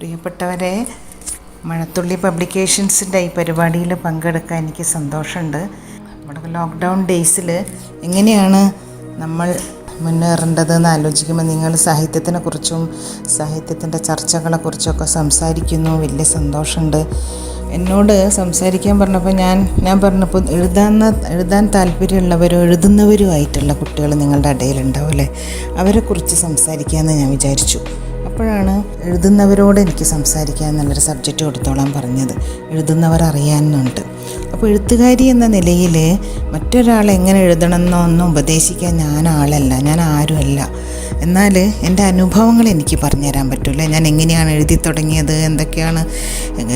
പ്രിയപ്പെട്ടവരെ, മഴത്തുള്ളി പബ്ലിക്കേഷൻസിൻ്റെ ഈ പരിപാടിയിൽ പങ്കെടുക്കാൻ എനിക്ക് സന്തോഷമുണ്ട്. നമ്മുടെ ലോക്ക്ഡൗൺ ഡേയ്സിൽ എങ്ങനെയാണ് നമ്മൾ മുന്നേറേണ്ടതെന്ന് ആലോചിക്കുമ്പോൾ നിങ്ങൾ സാഹിത്യത്തിനെക്കുറിച്ചും സാഹിത്യത്തിൻ്റെ ചർച്ചകളെക്കുറിച്ചൊക്കെ സംസാരിക്കുന്നു. വലിയ സന്തോഷമുണ്ട്. എന്നോട് സംസാരിക്കാൻ പറഞ്ഞപ്പോൾ ഞാൻ പറഞ്ഞപ്പോൾ എഴുതാൻ താല്പര്യമുള്ളവരും എഴുതുന്നവരുമായിട്ടുള്ള കുട്ടികൾ നിങ്ങളുടെ ഇടയിലുണ്ടാവും അല്ലേ, അവരെക്കുറിച്ച് സംസാരിക്കാമെന്ന് ഞാൻ വിചാരിച്ചു. അപ്പോഴാണ് എഴുതുന്നവരോട് എനിക്ക് സംസാരിക്കാൻ നല്ലൊരു സബ്ജക്റ്റ് കൊടുത്തോളാൻ പറഞ്ഞത്. എഴുതുന്നവർ അറിയാനുണ്ട്. അപ്പോൾ എഴുത്തുകാരി എന്ന നിലയിൽ മറ്റൊരാളെ എങ്ങനെ എഴുതണമെന്നോ ഒന്നും ഉപദേശിക്കാൻ ഞാൻ ആളല്ല, ഞാൻ ആരുമല്ല. എന്നാൽ എൻ്റെ അനുഭവങ്ങൾ എനിക്ക് പറഞ്ഞുതരാൻ പറ്റില്ല. ഞാൻ എങ്ങനെയാണ് എഴുതി തുടങ്ങിയത്, എന്തൊക്കെയാണ്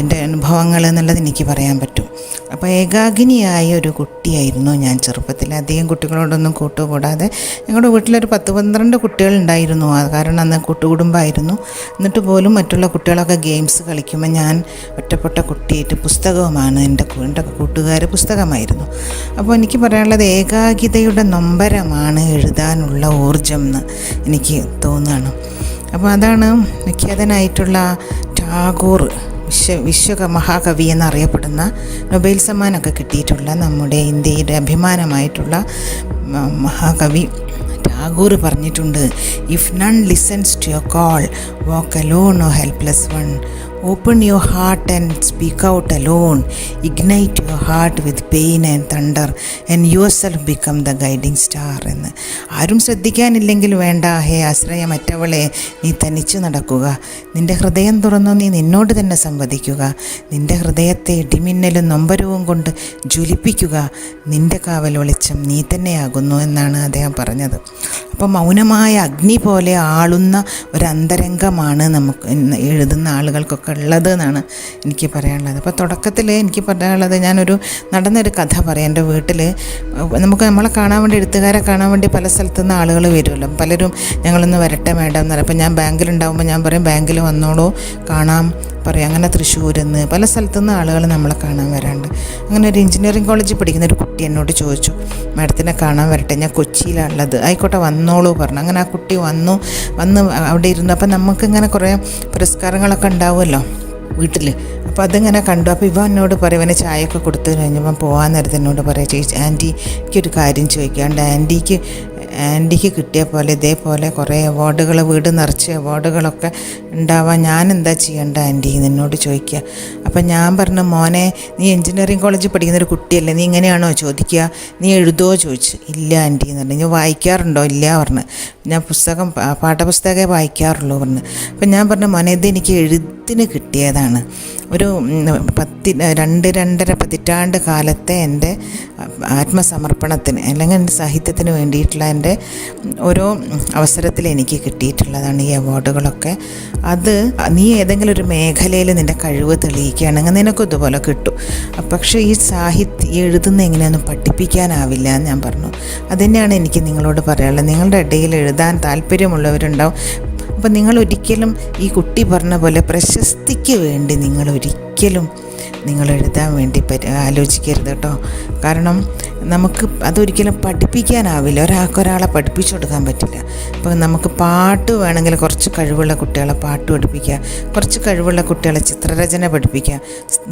എൻ്റെ അനുഭവങ്ങൾ എന്നുള്ളത് എനിക്ക് പറയാൻ പറ്റും. അപ്പോൾ ഏകാകിനിയായ ഒരു കുട്ടിയായിരുന്നു ഞാൻ ചെറുപ്പത്തിൽ. അധികം കുട്ടികളോടൊന്നും കൂട്ടുകൂടാതെ ഞങ്ങളുടെ വീട്ടിലൊരു 10-12 കുട്ടികളുണ്ടായിരുന്നു. കാരണം അന്ന് കൂട്ടുകുടുംബമായിരുന്നു. എന്നിട്ട് പോലും മറ്റുള്ള കുട്ടികളൊക്കെ ഗെയിംസ് കളിക്കുമ്പോൾ ഞാൻ ഒറ്റപ്പെട്ട കുട്ടിയായിട്ട് പുസ്തകവുമാണ് എൻ്റെ കൂട്ടുകാർ പുസ്തകമായിരുന്നു. അപ്പോൾ എനിക്ക് പറയാനുള്ളത് ഏകാകിതയുടെ നൊമ്പരമാണ് എഴുതാനുള്ള ഊർജം എന്ന് എനിക്ക് തോന്നുകയാണ്. അപ്പോൾ അതാണ് വിഖ്യാതനായിട്ടുള്ള ടാഗോർ, വിശ്വ മഹാകവി എന്നറിയപ്പെടുന്ന നൊബേൽ സമ്മാനമൊക്കെ കിട്ടിയിട്ടുള്ള നമ്മുടെ ഇന്ത്യയുടെ അഭിമാനമായിട്ടുള്ള മഹാകവി ടാഗോർ പറഞ്ഞിട്ടുണ്ട്, if none listens to your call, walk alone O helpless one, open your heart and speak out alone, ignite your heart with pain and thunder and your self become the guiding star എന്ന്. ആരും ശ്രദ്ധിക്കാനില്ലെങ്കിൽ വേണ്ട, ഹേ ആശ്രയമറ്റവളെ, നീ തനിച്ചു നടക്കുക. നിൻ്റെ ഹൃദയം തുറന്നു നീ നിന്നോട് തന്നെ സംവദിക്കുക. നിൻ്റെ ഹൃദയത്തെ ഇടിമിന്നലും നൊമ്പരവും കൊണ്ട് ജ്വലിപ്പിക്കുക. നിൻ്റെ കാവൽ വെളിച്ചം നീ തന്നെയാകുന്നു എന്നാണ് അദ്ദേഹം പറഞ്ഞത്. അപ്പോൾ മൗനമായ അഗ്നി പോലെ ആളുന്ന ഒരന്തരംഗമാണ് നമുക്ക് എഴുതുന്ന ആളുകൾക്കൊക്കെ ഉള്ളത് എന്നാണ് എനിക്ക് പറയാനുള്ളത്. അപ്പോൾ തുടക്കത്തിൽ എനിക്ക് പറയാനുള്ളത്, ഞാനൊരു നടന്നൊരു കഥ പറയാം. എൻ്റെ വീട്ടിൽ നമ്മളെ കാണാൻ വേണ്ടി, എഴുത്തുകാരെ കാണാൻ വേണ്ടി പല സ്ഥലത്തു നിന്ന് ആളുകൾ വരുമല്ലോ. പലരും ഞങ്ങളൊന്ന് വരട്ടെ മേഡം എന്ന് പറയും. അപ്പോൾ ഞാൻ ബാങ്കിലുണ്ടാകുമ്പോൾ ഞാൻ പറയും, ബാങ്കിൽ വന്നോളൂ, കാണാം പറയും. അങ്ങനെ തൃശ്ശൂരിൽ നിന്ന് പല സ്ഥലത്തു നിന്ന് ആളുകൾ നമ്മളെ കാണാൻ വരാറുണ്ട്. അങ്ങനെ ഒരു എഞ്ചിനീയറിംഗ് കോളേജിൽ പഠിക്കുന്ന ഒരു കുട്ടി എന്നോട് ചോദിച്ചു, മാഡത്തിനെ കാണാൻ വരട്ടെ, ഞാൻ കൊച്ചിയിലാണുള്ളത്. ആയിക്കോട്ടെ വന്നോളൂ പറഞ്ഞു. അങ്ങനെ ആ കുട്ടി വന്ന് അവിടെ ഇരുന്നു. അപ്പം നമുക്കിങ്ങനെ കുറേ പുരസ്കാരങ്ങളൊക്കെ ഉണ്ടാവുമല്ലോ വീട്ടിൽ. അപ്പോൾ അതിങ്ങനെ കണ്ടു. അപ്പോൾ ഇവ എന്നോട് പറയും, ഇവനെ ചായയൊക്കെ കൊടുത്തു കഴിഞ്ഞപ്പോൾ പോകാൻ നേരത്തെ എന്നോട് പറയാം, ചേച്ചി ആൻറ്റി എനിക്കൊരു കാര്യം ചോദിക്കാണ്ട്, ആൻറ്റിക്ക് കിട്ടിയ പോലെ ഇതേപോലെ കുറേ അവാർഡുകൾ, വീട് നിറച്ച് അവാർഡുകളൊക്കെ ഉണ്ടാവാൻ ഞാൻ എന്താ ചെയ്യേണ്ട ആൻറ്റി എന്നോട് ചോദിക്കുക. അപ്പം ഞാൻ പറഞ്ഞു, മോനെ നീ എഞ്ചിനീയറിംഗ് കോളേജിൽ പഠിക്കുന്നൊരു കുട്ടിയല്ലേ, നീ ഇങ്ങനെയാണോ ചോദിക്കുക, നീ എഴുതുമോ ചോദിച്ചു. ഇല്ല ആൻറ്റി എന്ന് പറഞ്ഞു. ഞാൻ വായിക്കാറുണ്ടോ? ഇല്ല പറഞ്ഞു. ഞാൻ പാഠപുസ്തകമേ വായിക്കാറുള്ളൂ പറഞ്ഞു. അപ്പം ഞാൻ പറഞ്ഞു, മോനെ ഇത് എനിക്ക് എഴുത്തിന് കിട്ടിയതാണ്. ഒരു 2-2.5 പതിറ്റാണ്ട് കാലത്തെ എൻ്റെ ആത്മസമർപ്പണത്തിന് അല്ലെങ്കിൽ എൻ്റെ സാഹിത്യത്തിന് വേണ്ടിയിട്ടുള്ള എൻ്റെ ഓരോ അവസരത്തിൽ എനിക്ക് കിട്ടിയിട്ടുള്ളതാണ് ഈ അവാർഡുകളൊക്കെ. അത് നീ ഏതെങ്കിലും ഒരു മേഖലയിൽ നിൻ്റെ കഴിവ് തെളിയിക്കുകയാണെങ്കിൽ നിനക്കും ഇതുപോലെ കിട്ടും. പക്ഷേ ഈ എഴുതുന്ന എങ്ങനെയൊന്നും പഠിപ്പിക്കാനാവില്ല എന്ന് ഞാൻ പറഞ്ഞു. അതുതന്നെയാണ് എനിക്ക് നിങ്ങളോട് പറയാനുള്ളത്. നിങ്ങളുടെ ഇടയിൽ എഴുതാൻ താല്പര്യമുള്ളവരുണ്ടാവും. അപ്പം നിങ്ങളൊരിക്കലും ഈ കുട്ടി പറഞ്ഞ പോലെ പ്രശസ്തിക്ക് വേണ്ടി നിങ്ങൾ എഴുതാൻ വേണ്ടി ആലോചിക്കരുത് കേട്ടോ. കാരണം നമുക്ക് അതൊരിക്കലും പഠിപ്പിക്കാനാവില്ല. ഒരാളെ പഠിപ്പിച്ചു കൊടുക്കാൻ പറ്റില്ല. അപ്പോൾ നമുക്ക് പാട്ട് വേണമെങ്കിൽ കുറച്ച് കഴിവുള്ള കുട്ടികളെ പാട്ട് പഠിപ്പിക്കുക, കുറച്ച് കഴിവുള്ള കുട്ടികളെ ചിത്രരചന പഠിപ്പിക്കുക,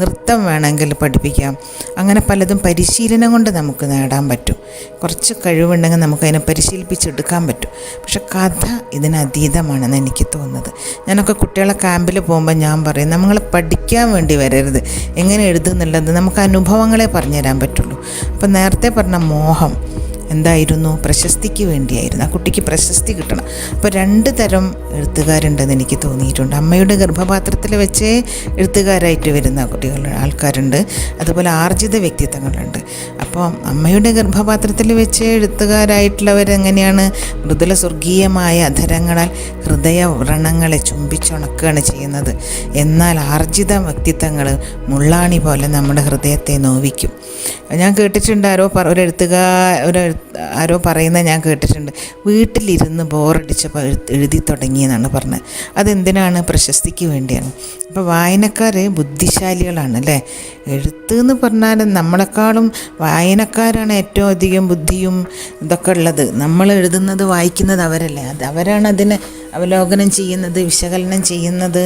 നൃത്തം വേണമെങ്കിൽ പഠിപ്പിക്കാം. അങ്ങനെ പലതും പരിശീലനം കൊണ്ട് നമുക്ക് നേടാൻ പറ്റും. കുറച്ച് കഴിവുണ്ടെങ്കിൽ നമുക്കതിനെ പരിശീലിപ്പിച്ചെടുക്കാൻ പറ്റും. പക്ഷെ കഥ ഇതിനതീതമാണെന്ന് എനിക്ക് തോന്നുന്നത്. ഞാനൊക്കെ കുട്ടികളെ ക്യാമ്പിൽ പോകുമ്പോൾ ഞാൻ പറയും, നമ്മൾ പഠിക്കാൻ വേണ്ടി വരരുത്, എങ്ങനെ എഴുതുന്നുള്ളത് നമുക്ക് അനുഭവങ്ങളെ പറഞ്ഞു തരാൻ പറ്റുള്ളൂ. അപ്പം നേരത്തെ പറഞ്ഞ മോഹം എന്തായിരുന്നു? പ്രശസ്തിക്ക് വേണ്ടിയായിരുന്നു. ആ കുട്ടിക്ക് പ്രശസ്തി കിട്ടണം. അപ്പോൾ 2 തരം എഴുത്തുകാരുണ്ടെന്ന് എനിക്ക് തോന്നിയിട്ടുണ്ട്. അമ്മയുടെ ഗർഭപാത്രത്തിൽ വെച്ചേ എഴുത്തുകാരായിട്ട് വരുന്ന ആൾക്കാരുണ്ട്. അതുപോലെ ആർജിത വ്യക്തിത്വങ്ങളുണ്ട്. അപ്പോൾ അമ്മയുടെ ഗർഭപാത്രത്തിൽ വെച്ച് എഴുത്തുകാരായിട്ടുള്ളവരെങ്ങനെയാണ്? മൃദുല സ്വർഗീയമായ അധരങ്ങളാൽ ഹൃദയ വ്രണങ്ങളെ ചുംബിച്ചുണക്കുകയാണ് ചെയ്യുന്നത്. എന്നാൽ ആർജിത വ്യക്തിത്വങ്ങൾ മുള്ളാണി പോലെ നമ്മുടെ ഹൃദയത്തെ നോവിക്കും. ഞാൻ കേട്ടിട്ടുണ്ട്, ആരോ പറയുന്നത് ഞാൻ കേട്ടിട്ടുണ്ട്, വീട്ടിലിരുന്ന് ബോറടിച്ചപ്പോൾ എഴുതി തുടങ്ങിയെന്നാണ് പറഞ്ഞത്. അതെന്തിനാണ്? പ്രശസ്തിക്ക് വേണ്ടിയാണ്. അപ്പോൾ വായനക്കാർ ബുദ്ധിശാലികളാണ് അല്ലേ. എഴുത്ത് എന്ന് പറഞ്ഞാൽ നമ്മളെക്കാളും വായനക്കാരാണ് ഏറ്റവും അധികം ബുദ്ധിയും ഇതൊക്കെ ഉള്ളത്. നമ്മൾ എഴുതുന്നത് വായിക്കുന്നത് അവരല്ലേ, അവരാണ് അതിനെ അവലോകനം ചെയ്യുന്നത്, വിശകലനം ചെയ്യുന്നത്,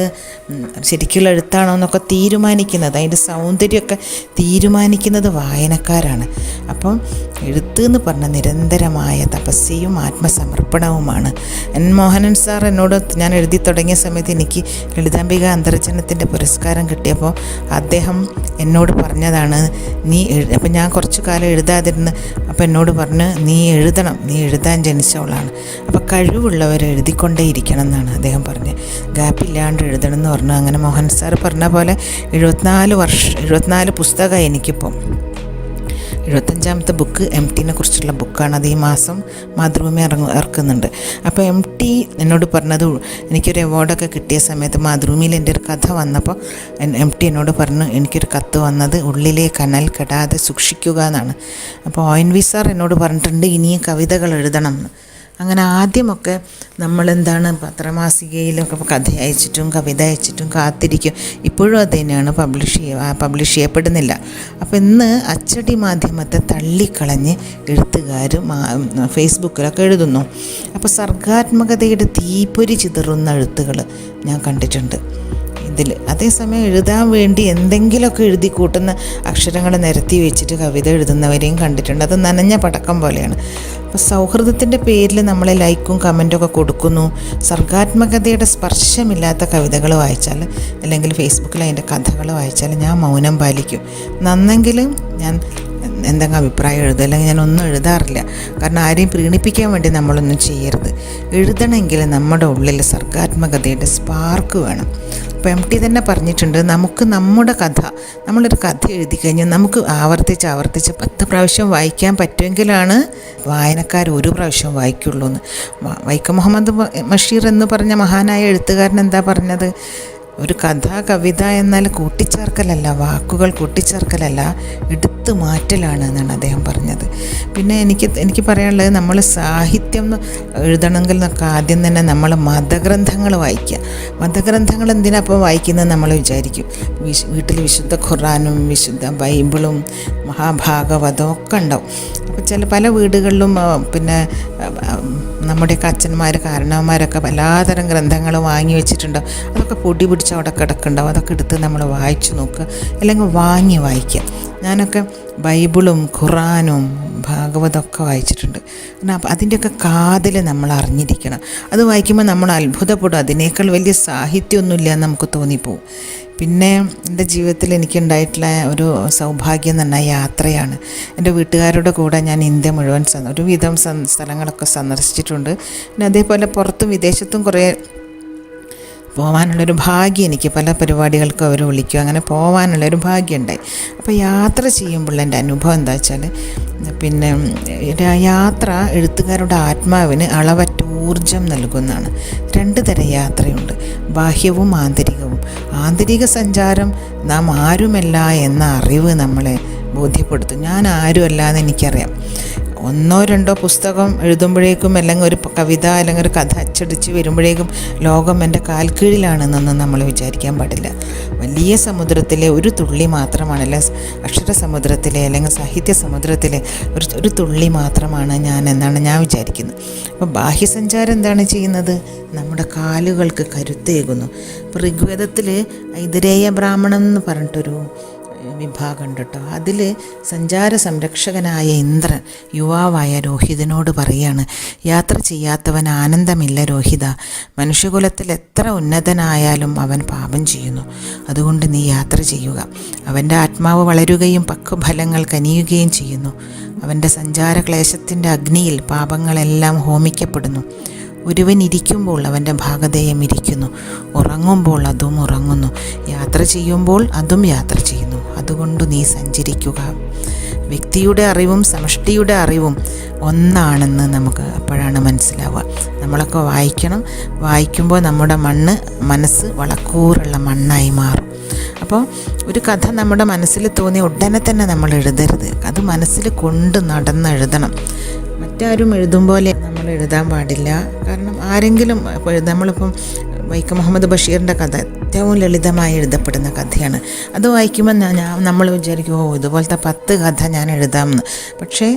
ശരിക്കുള്ള എഴുത്താണോ എന്നൊക്കെ തീരുമാനിക്കുന്നത്, അതിൻ്റെ സൗന്ദര്യമൊക്കെ തീരുമാനിക്കുന്നത് വായനക്കാരാണ്. അപ്പം എഴുത്ത് എന്ന് പറഞ്ഞാൽ നിരന്തരമായ തപസ്യയും ആത്മസമർപ്പണവുമാണ്. എൻ മോഹനൻ സാർ എന്നോട്, ഞാൻ എഴുതി തുടങ്ങിയ സമയത്ത് എനിക്ക് ലളിതാംബിക അന്തർജനത്തിൻ്റെ പുരസ്കാരം കിട്ടിയപ്പോൾ അദ്ദേഹം എന്നോട് പറഞ്ഞതാണ്, അപ്പം ഞാൻ കുറച്ചു കാലം എഴുതാതിരുന്ന്, അപ്പോൾ എന്നോട് പറഞ്ഞ് നീ എഴുതണം, നീ എഴുതാൻ ജനിച്ചവളാണ്, അപ്പോൾ കഴിവുള്ളവർ എഴുതിക്കൊണ്ടേ ഇരിക്കണം എന്നാണ് അദ്ദേഹം പറഞ്ഞത്. ഗ്യാപ്പില്ലാണ്ട് എഴുതണം എന്ന് പറഞ്ഞു. അങ്ങനെ മോഹൻ സാർ പറഞ്ഞ പോലെ 74 പുസ്തകമായി എനിക്കിപ്പം. 75ാമത്തെ ബുക്ക് MTനെ കുറിച്ചുള്ള ബുക്കാണ്. അത് ഈ മാസം മാതൃഭൂമി ഇറക്കുന്നുണ്ട്. അപ്പോൾ MT എന്നോട് പറഞ്ഞത്, എനിക്കൊരു അവാർഡൊക്കെ കിട്ടിയ സമയത്ത് മാതൃഭൂമിയിൽ എൻ്റെ ഒരു കഥ വന്നപ്പോൾ MT എന്നോട് പറഞ്ഞു, എനിക്കൊരു കത്ത് വന്നത് ഉള്ളിലെ കനൽ കെടാതെ സൂക്ഷിക്കുക എന്നാണ്. അപ്പോൾ ONV സാർ എന്നോട് പറഞ്ഞിട്ടുണ്ട് ഇനിയും കവിതകൾ എഴുതണം എന്ന്. അങ്ങനെ ആദ്യമൊക്കെ നമ്മളെന്താണ് പത്രമാസികയിലൊക്കെ കഥ അയച്ചിട്ടും കവിത അയച്ചിട്ടും കാത്തിരിക്കും. ഇപ്പോഴും അത് തന്നെയാണ്, പബ്ലിഷ് ചെയ്യപ്പെടുന്നില്ല. അപ്പോൾ ഇന്ന് അച്ചടി മാധ്യമത്തെ തള്ളിക്കളഞ്ഞ് എഴുത്തുകാർ ഫേസ്ബുക്കിലൊക്കെ എഴുതുന്നു. അപ്പോൾ സർഗാത്മകതയുടെ തീപ്പൊരി ചിതറുന്ന എഴുത്തുകൾ ഞാൻ കണ്ടിട്ടുണ്ട് ഇതിൽ. അതേസമയം എഴുതാൻ വേണ്ടി എന്തെങ്കിലുമൊക്കെ എഴുതി കൂട്ടുന്ന അക്ഷരങ്ങൾ നിരത്തി വെച്ചിട്ട് കവിത എഴുതുന്നവരെയും കണ്ടിട്ടുണ്ട്. അത് നനഞ്ഞ പടക്കം പോലെയാണ്. അപ്പോൾ സൗഹൃദത്തിൻ്റെ പേരിൽ നമ്മളെ ലൈക്കും കമൻറ്റൊക്കെ കൊടുക്കുന്നു. സർഗാത്മകതയുടെ സ്പർശമില്ലാത്ത കവിതകൾ വായിച്ചാൽ, അല്ലെങ്കിൽ ഫേസ്ബുക്കിൽ അതിൻ്റെ കഥകൾ വായിച്ചാൽ ഞാൻ മൗനം പാലിക്കും. നന്നെങ്കിലും ഞാൻ എന്തെങ്കിലും അഭിപ്രായം എഴുതും, അല്ലെങ്കിൽ ഞാനൊന്നും എഴുതാറില്ല. കാരണം ആരെയും പ്രീണിപ്പിക്കാൻ വേണ്ടി നമ്മളൊന്നും ചെയ്യരുത്. എഴുതണമെങ്കിൽ നമ്മുടെ ഉള്ളിൽ സർഗാത്മകതയുടെ സ്പാർക്ക് വേണം. അപ്പോൾ MT തന്നെ പറഞ്ഞിട്ടുണ്ട്, നമുക്ക് നമ്മുടെ കഥ, നമ്മളൊരു കഥ എഴുതി കഴിഞ്ഞാൽ നമുക്ക് ആവർത്തിച്ച് 10 പ്രാവശ്യം വായിക്കാൻ പറ്റുമെങ്കിലാണ് വായനക്കാർ ഒരു പ്രാവശ്യം വായിക്കുള്ളൂ എന്ന്. വൈക്കം മുഹമ്മദ് ബഷീർ എന്ന് പറഞ്ഞ മഹാനായ എഴുത്തുകാരൻ എന്താ പറഞ്ഞത്? ഒരു കഥ കവിത എന്നാൽ കൂട്ടിച്ചേർക്കലല്ല, വാക്കുകൾ കൂട്ടിച്ചേർക്കലല്ല, എടുത്തു മാറ്റലാണ് എന്നാണ് അദ്ദേഹം പറഞ്ഞത്. പിന്നെ എനിക്ക് പറയാനുള്ളത്, നമ്മൾ സാഹിത്യം എഴുതണമെങ്കിൽ നമുക്ക് ആദ്യം തന്നെ നമ്മൾ മതഗ്രന്ഥങ്ങൾ വായിക്കുക. മതഗ്രന്ഥങ്ങൾ എന്തിനാ അപ്പോൾ വായിക്കുന്നത് നമ്മൾ വിചാരിക്കും. വീട്ടിൽ വിശുദ്ധ ഖുർആനും വിശുദ്ധ ബൈബിളും മഹാഭാഗവതവും ഒക്കെ ഉണ്ടാവും. അപ്പോൾ പല വീടുകളിലും പിന്നെ നമ്മുടെയൊക്കെ അച്ഛന്മാർ കാരണവന്മാരൊക്കെ പലതരം ഗ്രന്ഥങ്ങൾ വാങ്ങി വെച്ചിട്ടുണ്ടാവും. അതൊക്കെ പൊടി പിടിച്ച് അവിടെ കിടക്കുന്നുണ്ടാവും. അതൊക്കെ എടുത്ത് നമ്മൾ വായിച്ചു നോക്കുക, അല്ലെങ്കിൽ വാങ്ങി വായിക്കുക. ഞാനൊക്കെ ബൈബിളും ഖുറാനും ഭാഗവതമൊക്കെ വായിച്ചിട്ടുണ്ട്. അപ്പം അതിൻ്റെയൊക്കെ കാതിൽ നമ്മൾ അറിഞ്ഞിരിക്കണം. അത് വായിക്കുമ്പോൾ നമ്മൾ അത്ഭുതപ്പെടും. അതിനേക്കാൾ വലിയ സാഹിത്യമൊന്നുമില്ല എന്ന് നമുക്ക് തോന്നിപ്പോവും. പിന്നെ എൻ്റെ ജീവിതത്തിൽ എനിക്കുണ്ടായിട്ടുള്ള ഒരു സൗഭാഗ്യം എന്ന് പറഞ്ഞാൽ യാത്രയാണ്. എൻ്റെ വീട്ടുകാരുടെ കൂടെ ഞാൻ ഇന്ത്യ മുഴുവൻ ഒരുവിധം സ്ഥലങ്ങളൊക്കെ സന്ദർശിച്ചിട്ടുണ്ട്. പിന്നെ അതേപോലെ പുറത്തും വിദേശത്തും കുറേ പോകാനുള്ളൊരു ഭാഗ്യം എനിക്ക്, പല പരിപാടികൾക്കും അവർ വിളിക്കും, അങ്ങനെ പോകാനുള്ളൊരു ഭാഗ്യം ഉണ്ടായി. അപ്പോൾ യാത്ര ചെയ്യുമ്പോൾ എൻ്റെ അനുഭവം എന്താ വെച്ചാൽ, പിന്നെ യാത്ര എഴുത്തുകാരുടെ ആത്മാവിന് അളവറ്റ ഊർജം നൽകുന്നതാണ്. 2 തരം യാത്രയുണ്ട്, ബാഹ്യവും ആന്തരികവും. ആന്തരിക സഞ്ചാരം നാം ആരുമല്ല എന്ന അറിവ് നമ്മളെ ബോധ്യപ്പെടുത്തും. ഞാൻ ആരുമല്ല എന്ന് എനിക്കറിയാം. 1-2 പുസ്തകം എഴുതുമ്പോഴേക്കും, അല്ലെങ്കിൽ ഒരു കവിത അല്ലെങ്കിൽ ഒരു കഥ അച്ചടിച്ച് വരുമ്പോഴേക്കും ലോകം എൻ്റെ കാൽക്കീഴിലാണെന്നൊന്നും നമ്മൾ വിചാരിക്കാൻ പാടില്ല. വലിയ സമുദ്രത്തിലെ ഒരു തുള്ളി മാത്രമാണ്, അക്ഷര സമുദ്രത്തിലെ അല്ലെങ്കിൽ സാഹിത്യ സമുദ്രത്തിലെ ഒരു തുള്ളി മാത്രമാണ് ഞാൻ എന്നാണ് ഞാൻ വിചാരിക്കുന്നത്. അപ്പോൾ ബാഹ്യസഞ്ചാരം എന്താണ് ചെയ്യുന്നത്? നമ്മുടെ കാലുകൾക്ക് കരുത്തേകുന്നു. ഇപ്പോൾ ഋഗ്വേദത്തിൽ ഐതിരേയ ബ്രാഹ്മണം എന്ന് പറഞ്ഞിട്ടൊരു വിഭാഗമുണ്ട് കേട്ടോ. അതിൽ സഞ്ചാര സംരക്ഷകനായ ഇന്ദ്രൻ യുവാവായ രോഹിതനോട് പറയാണ്, യാത്ര ചെയ്യാത്തവൻ ആനന്ദമില്ല രോഹിത. മനുഷ്യകുലത്തിൽ എത്ര ഉന്നതനായാലും അവൻ പാപം ചെയ്യുന്നു. അതുകൊണ്ട് നീ യാത്ര ചെയ്യുക. അവൻ്റെ ആത്മാവ് വളരുകയും പക്വഫലങ്ങൾ കനിയുകയും ചെയ്യുന്നു. അവൻ്റെ സഞ്ചാരക്ലേശത്തിൻ്റെ അഗ്നിയിൽ പാപങ്ങളെല്ലാം ഹോമിക്കപ്പെടുന്നു. ഒരുവൻ ഇരിക്കുമ്പോൾ അവൻ്റെ ഭാഗധേയം ഇരിക്കുന്നു, ഉറങ്ങുമ്പോൾ അതും ഉറങ്ങുന്നു, യാത്ര ചെയ്യുമ്പോൾ അതും യാത്ര ചെയ്യുന്നു. അതുകൊണ്ട് നീ സഞ്ചരിക്കുക. വ്യക്തിയുടെ അറിവും സമഷ്ടിയുടെ അറിവും ഒന്നാണെന്ന് നമുക്ക് അപ്പോഴാണ് മനസ്സിലാവുക. നമ്മളൊക്കെ വായിക്കുമ്പോൾ നമ്മുടെ മനസ്സ് വളക്കൂറുള്ള മണ്ണായി മാറും. അപ്പോൾ ഒരു കഥ നമ്മുടെ മനസ്സിൽ തോന്നി ഉടനെ തന്നെ നമ്മൾ എഴുതരുത്. അത് മനസ്സിൽ കൊണ്ട് നടന്നെഴുതണം. മറ്റാരും എഴുതും പോലെ നമ്മൾ എഴുതാൻ പാടില്ല. കാരണം ആരെങ്കിലും നമ്മളിപ്പം വൈക്കം മുഹമ്മദ് ബഷീറിൻ്റെ കഥ ഏറ്റവും ലളിതമായി എഴുതപ്പെടുന്ന കഥയാണ്. അത് വായിക്കുമ്പോൾ നമ്മൾ വിചാരിക്കും, ഇതുപോലത്തെ 10 കഥ ഞാൻ എഴുതാമെന്ന്. പക്ഷേ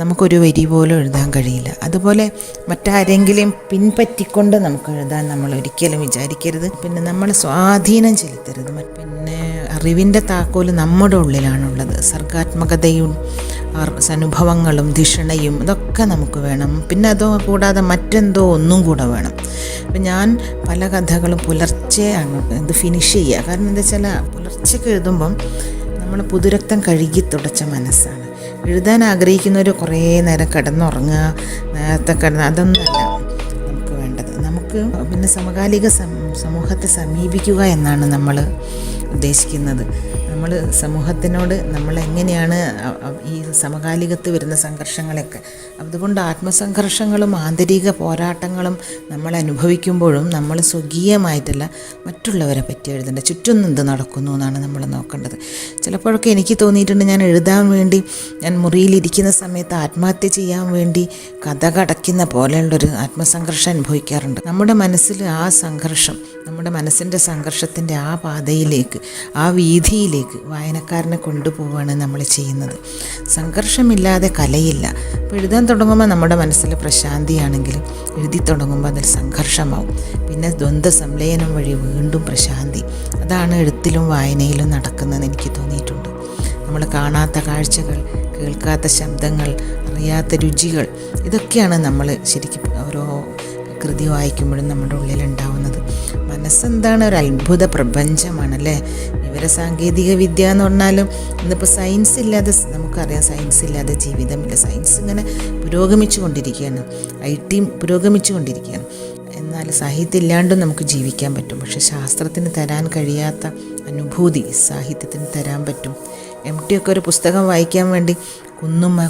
നമുക്കൊരു വരി പോലും എഴുതാൻ കഴിയില്ല. അതുപോലെ മറ്റാരെങ്കിലും പിൻപറ്റിക്കൊണ്ട് നമുക്ക് എഴുതാൻ നമ്മൾ ഒരിക്കലും വിചാരിക്കരുത്. പിന്നെ നമ്മൾ സ്വാധീനം ചെലുത്തരുത്. പിന്നെ അറിവിൻ്റെ താക്കോല് നമ്മുടെ ഉള്ളിലാണുള്ളത്. സർഗാത്മകതയും അനുഭവങ്ങളും ധിഷണയും ഇതൊക്കെ നമുക്ക് വേണം. പിന്നെ അതോ കൂടാതെ മറ്റെന്തോ ഒന്നും കൂടെ വേണം. അപ്പം ഞാൻ പല കഥകളും പുലർച്ചെയാണ് ഇത് ഫിനിഷ് ചെയ്യുക. കാരണം എന്താ വെച്ചാൽ പുലർച്ചയ്ക്ക് എഴുതുമ്പം നമ്മൾ പുതുരക്തം കഴുകി തുടച്ച മനസ്സാണ്. എഴുതാൻ ആഗ്രഹിക്കുന്നവർ കുറേ നേരം കിടന്നുറങ്ങുക, നേരത്തെ കിടന്ന് അതൊന്നുമല്ല നമുക്ക് വേണ്ടത്. നമുക്ക് പിന്നെ സമകാലിക സമൂഹത്തെ സമീപിക്കുക എന്നാണ് നമ്മൾ ഉദ്ദേശിക്കുന്നത്. നമ്മൾ സമൂഹത്തിനോട് നമ്മൾ എങ്ങനെയാണ് ഈ സമകാലികത്ത് വരുന്ന സംഘർഷങ്ങളൊക്കെ, അതുകൊണ്ട് ആത്മസംഘർഷങ്ങളും ആന്തരിക പോരാട്ടങ്ങളും നമ്മൾ അനുഭവിക്കുമ്പോഴും നമ്മൾ സ്വകീയമായിട്ടല്ല മറ്റുള്ളവരെ പറ്റി എഴുതേണ്ടത്. ചുറ്റും എന്ത് നടക്കുന്നു എന്നാണ് നമ്മൾ നോക്കേണ്ടത്. ചിലപ്പോഴൊക്കെ എനിക്ക് തോന്നിയിട്ടുണ്ട്, ഞാൻ എഴുതാൻ വേണ്ടി ഞാൻ മുറിയിലിരിക്കുന്ന സമയത്ത് ആത്മഹത്യ ചെയ്യാൻ വേണ്ടി കഥ കടക്കുന്ന പോലെയുള്ളൊരു ആത്മസംഘർഷം അനുഭവിക്കാറുണ്ട്. നമ്മുടെ മനസ്സിൽ ആ സംഘർഷം, നമ്മുടെ മനസ്സിൻ്റെ സംഘർഷത്തിൻ്റെ ആ പാതയിലേക്ക്, ആ വീഥിയിലേക്ക് വായനക്കാരനെ കൊണ്ടുപോവുകയാണ് നമ്മൾ ചെയ്യുന്നത്. സംഘർഷമില്ലാതെ കലയില്ല. അപ്പോൾ എഴുതാൻ തുടങ്ങുമ്പോൾ നമ്മുടെ മനസ്സിൽ പ്രശാന്തിയാണെങ്കിലും എഴുതി തുടങ്ങുമ്പോൾ അതിൽ സംഘർഷമാവും. പിന്നെ ദ്വന്ദ്വ സംലയനം വഴി വീണ്ടും പ്രശാന്തി. അതാണ് എഴുത്തിലും വായനയിലും നടക്കുന്നതെന്ന് എനിക്ക് തോന്നിയിട്ടുണ്ട്. നമ്മൾ കാണാത്ത കാഴ്ചകൾ, കേൾക്കാത്ത ശബ്ദങ്ങൾ, അറിയാത്ത രുചികൾ, ഇതൊക്കെയാണ് നമ്മൾ ശരിക്കും ഓരോ കൃതി വായിക്കുമ്പോഴും നമ്മുടെ ഉള്ളിലുണ്ടാവുന്നത്. മനസ്സെന്താണ്? ഒരു അത്ഭുത പ്രപഞ്ചമാണല്ലേ. വിവരസാങ്കേതിക വിദ്യ എന്ന് പറഞ്ഞാലും ഇന്നിപ്പോൾ സയൻസ് ഇല്ലാതെ നമുക്കറിയാം, സയൻസ് ഇല്ലാതെ ജീവിതമില്ല. സയൻസ് ഇങ്ങനെ പുരോഗമിച്ചു കൊണ്ടിരിക്കുകയാണ്, IT പുരോഗമിച്ചു കൊണ്ടിരിക്കുകയാണ്. എന്നാൽ സാഹിത്യം ഇല്ലാണ്ടും നമുക്ക് ജീവിക്കാൻ പറ്റും. പക്ഷെ ശാസ്ത്രത്തിന് തരാൻ കഴിയാത്ത അനുഭൂതി സാഹിത്യത്തിന് തരാൻ പറ്റും. MT ഒക്കെ ഒരു പുസ്തകം വായിക്കാൻ വേണ്ടി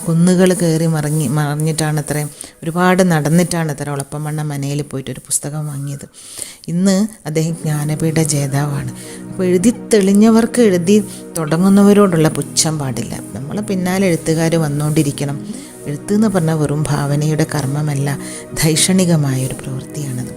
കുന്നുകൾ കയറി മറിഞ്ഞിട്ടാണ് അത്രയും, ഒരുപാട് നടന്നിട്ടാണ് അത്ര ഉളപ്പമണ്ണ മനയിൽ പോയിട്ട് ഒരു പുസ്തകം വാങ്ങിയത്. ഇന്ന് അദ്ദേഹം ജ്ഞാനപീഠ ജേതാവാണ്. അപ്പോൾ എഴുതി തെളിഞ്ഞവർക്ക് എഴുതി തുടങ്ങുന്നവരോടുള്ള പുച്ഛം പാടില്ല. നമ്മൾ പിന്നാലെ എഴുത്തുകാർ വന്നുകൊണ്ടിരിക്കണം. എഴുത്ത് പറഞ്ഞാൽ വെറും ഭാവനയുടെ കർമ്മമല്ല, ധൈഷണികമായൊരു പ്രവൃത്തിയാണത്.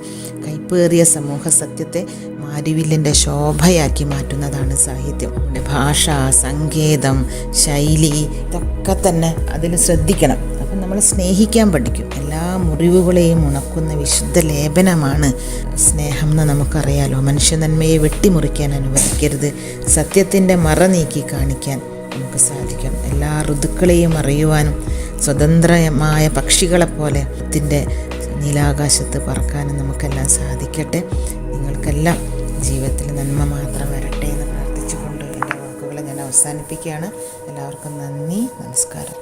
കൈപ്പേറിയ സമൂഹ സത്യത്തെ മാരിവില്ലിൻ്റെ ശോഭയാക്കി മാറ്റുന്നതാണ് സാഹിത്യം. നമ്മുടെ ഭാഷ, സങ്കേതം, ശൈലി ഇതൊക്കെ തന്നെ അതിൽ ശ്രദ്ധിക്കണം. അപ്പം നമ്മൾ സ്നേഹിക്കാൻ പഠിക്കും. എല്ലാ മുറിവുകളെയും ഉണക്കുന്ന വിശുദ്ധ ലേപനമാണ് സ്നേഹം എന്ന് നമുക്കറിയാലോ. മനുഷ്യനന്മയെ വെട്ടിമുറിക്കാൻ അനുവദിക്കരുത്. സത്യത്തിൻ്റെ മറ നീക്കി കാണിക്കാൻ നമുക്ക് സാധിക്കണം. എല്ലാ ഋതുക്കളെയും അറിയുവാനും സ്വതന്ത്രമായ പക്ഷികളെപ്പോലെ ത്തിൻ്റെ നീലാകാശത്ത് പറക്കാനും നമുക്കെല്ലാം സാധിക്കട്ടെ. നിങ്ങൾക്കെല്ലാം ജീവിതത്തിൽ നന്മ മാത്രം വരട്ടെ എന്ന് പ്രാർത്ഥിച്ചുകൊണ്ട് എൻ്റെ വാക്കുകളെ ഞാൻ അവസാനിപ്പിക്കുകയാണ്. എല്ലാവർക്കും നന്ദി, നമസ്കാരം.